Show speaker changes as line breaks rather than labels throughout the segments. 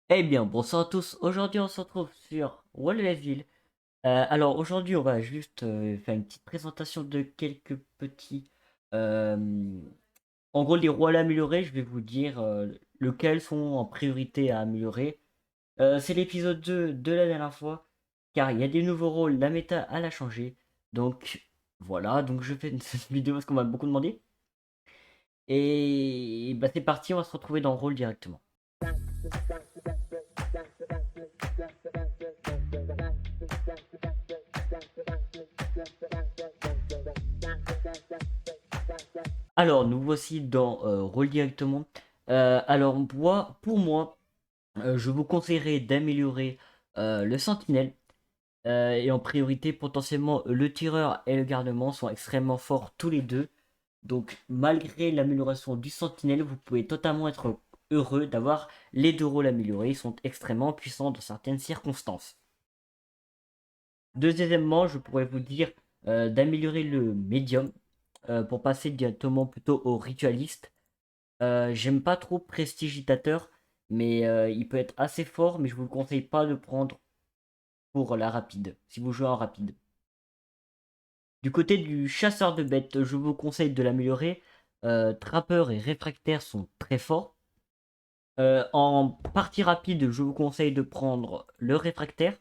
Eh bien, bonsoir à tous. Aujourd'hui, on se retrouve sur Wallville. Alors, aujourd'hui, on va juste faire une petite présentation de quelques petits. euh, En gros, les rôles améliorés, je vais vous dire lesquels sont en priorité à améliorer. C'est l'épisode 2 de la dernière fois, car il y a des nouveaux rôles, la méta, elle a changé. Donc, voilà, donc je fais cette vidéo parce qu'on m'a beaucoup demandé. Et bah, c'est parti, on va se retrouver dans le rôle directement. Alors, nous voici dans Rôle directement. Alors, pour moi, je vous conseillerais d'améliorer le sentinelle. Et en priorité, potentiellement, le tireur et le gardement sont extrêmement forts tous les deux. Donc, malgré l'amélioration du sentinelle, vous pouvez totalement être heureux d'avoir les deux rôles améliorés. Ils sont extrêmement puissants dans certaines circonstances. Deuxièmement, je pourrais vous dire d'améliorer le médium pour passer directement plutôt au ritualiste. J'aime pas trop Prestigitateur, mais il peut être assez fort, mais je vous le conseille pas de prendre pour la rapide, si vous jouez en rapide. Du côté du chasseur de bêtes, je vous conseille de l'améliorer. Trappeur et réfractaire sont très forts. En partie rapide, je vous conseille de prendre le réfractaire.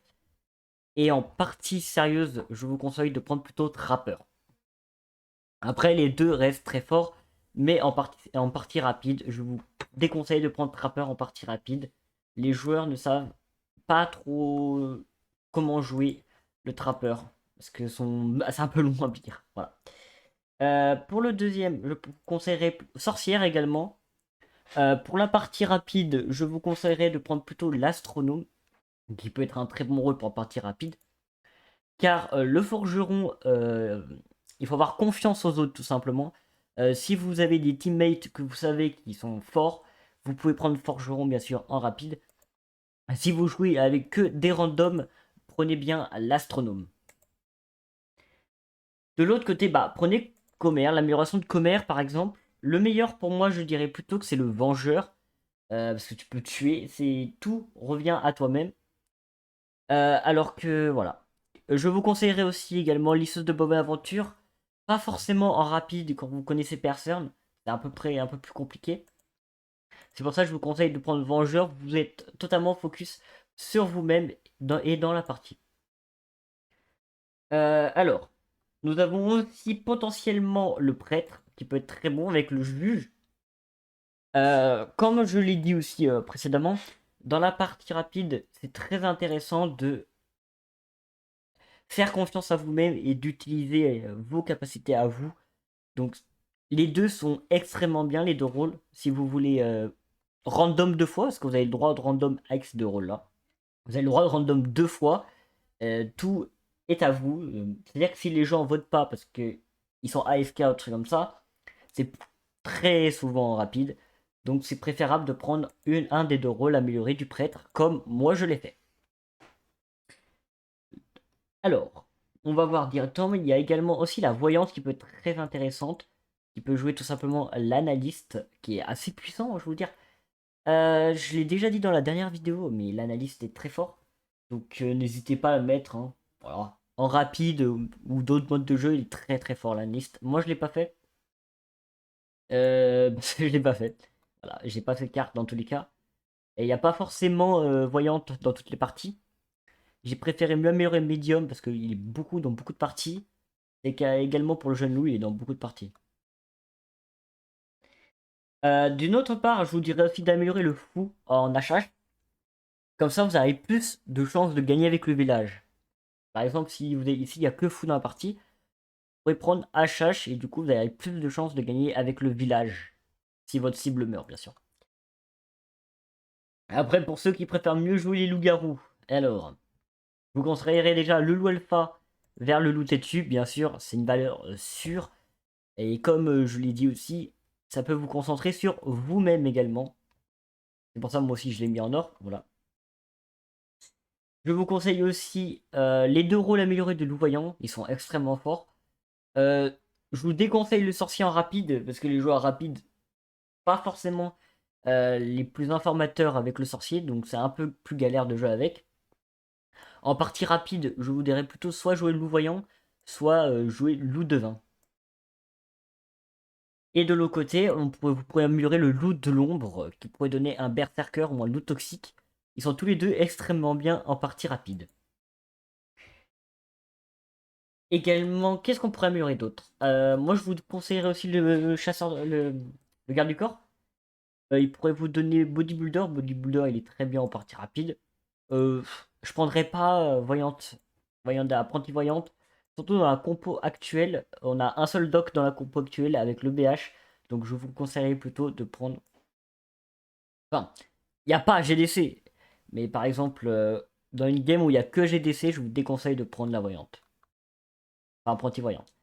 Et en partie sérieuse, je vous conseille de prendre plutôt trappeur. Après, les deux restent très forts, mais en partie rapide, je vous déconseille de prendre Trapper en partie rapide. Les joueurs ne savent pas trop comment jouer le Trapper, parce que c'est un peu long à dire. Voilà. Pour le deuxième, je vous conseillerais Sorcière également. Pour la partie rapide, je vous conseillerais de prendre plutôt l'Astronome, qui peut être un très bon rôle pour la partie rapide. Car le forgeron, il faut avoir confiance aux autres tout simplement. Si vous avez des teammates que vous savez qui sont forts, vous pouvez prendre forgeron bien sûr en rapide. Si vous jouez avec que des randoms, prenez bien l'astronome. De l'autre côté, bah prenez Comer, l'amélioration de Comer par exemple. Le meilleur pour moi, je dirais plutôt que c'est le vengeur. Parce que tu peux tuer, c'est tout revient à toi-même. Alors que voilà. Je vous conseillerais aussi également Lisseuse de Bob Aventure. Pas forcément en rapide quand vous connaissez personne. C'est à peu près un peu plus compliqué. C'est pour ça que je vous conseille de prendre Vengeur. Vous êtes totalement focus sur vous-même et dans la partie. Alors, nous avons aussi potentiellement le prêtre qui peut être très bon avec le juge. Comme je l'ai dit aussi précédemment, dans la partie rapide, c'est très intéressant de faire confiance à vous-même et d'utiliser vos capacités à vous. Donc, les deux sont extrêmement bien, les deux rôles. Si vous voulez random deux fois, parce que vous avez le droit de random avec ces deux rôles-là. Vous avez le droit de random deux fois. Tout est à vous. C'est-à-dire que si les gens votent pas parce que ils sont AFK ou truc comme ça, c'est très souvent rapide. Donc, c'est préférable de prendre un des deux rôles améliorés du prêtre, comme moi je l'ai fait. Alors, on va voir directement, il y a également aussi la voyance qui peut être très intéressante, qui peut jouer tout simplement l'analyste, qui est assez puissant, je veux dire. Je l'ai déjà dit dans la dernière vidéo, mais l'analyste est très fort. Donc n'hésitez pas à le mettre, hein. Voilà. En rapide ou d'autres modes de jeu, il est très très fort l'analyste. Moi je l'ai pas fait. Parce que je l'ai pas fait. Voilà, j'ai pas fait de carte dans tous les cas. Et il n'y a pas forcément voyante dans toutes les parties. J'ai préféré mieux améliorer Medium parce qu'il est beaucoup dans beaucoup de parties. Et également pour le jeune loup, il est dans beaucoup de parties. D'une autre part, je vous dirais aussi d'améliorer le fou en HH. Comme ça, vous avez plus de chances de gagner avec le village. Par exemple, s'il n'y a que fou dans la partie, vous pouvez prendre HH et du coup, vous avez plus de chances de gagner avec le village. Si votre cible meurt, bien sûr. Après, pour ceux qui préfèrent mieux jouer les loups-garous, alors, vous conseillerez déjà le loup alpha vers le loup têtu, bien sûr, c'est une valeur sûre. Et comme je l'ai dit aussi, ça peut vous concentrer sur vous-même également. C'est pour ça, moi aussi, je l'ai mis en or. Voilà. Je vous conseille aussi les deux rôles améliorés de loup-voyant. Ils sont extrêmement forts. Je vous déconseille le sorcier en rapide, parce que les joueurs rapides, pas forcément les plus informateurs avec le sorcier, donc c'est un peu plus galère de jouer avec. En partie rapide, je vous dirais plutôt soit jouer loup voyant, soit jouer loup devin. Et de l'autre côté, vous pourrez améliorer le loup de l'ombre, qui pourrait donner un berserker ou un loup toxique. Ils sont tous les deux extrêmement bien en partie rapide. Également, qu'est-ce qu'on pourrait améliorer d'autre? Moi, je vous conseillerais aussi le chasseur, le garde du corps. Il pourrait vous donner bodybuilder. Bodybuilder, il est très bien en partie rapide. Je prendrais pas voyante, apprenti voyante. Surtout dans la compo actuelle, on a un seul doc dans la compo actuelle avec le BH. Donc je vous conseillerais plutôt de prendre. Enfin, il n'y a pas GDC. Mais par exemple, dans une game où il n'y a que GDC, je vous déconseille de prendre la voyante. Enfin, apprenti voyante.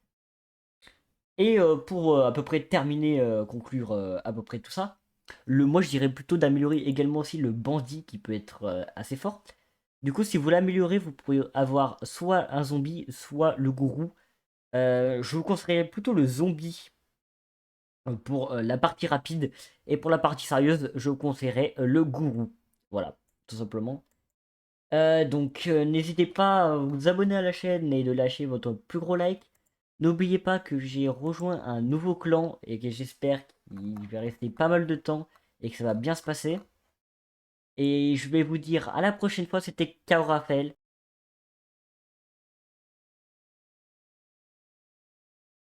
Et pour à peu près terminer, conclure à peu près tout ça, moi je dirais plutôt d'améliorer également aussi le bandit qui peut être assez fort. Du coup, si vous l'améliorez, vous pourrez avoir soit un zombie, soit le gourou. Je vous conseillerais plutôt le zombie pour la partie rapide. Et pour la partie sérieuse, je vous conseillerais le gourou. Voilà, tout simplement. N'hésitez pas à vous abonner à la chaîne et de lâcher votre plus gros like. N'oubliez pas que j'ai rejoint un nouveau clan et que j'espère qu'il va rester pas mal de temps et que ça va bien se passer. Et je vais vous dire à la prochaine fois, c'était Kao Raphaël.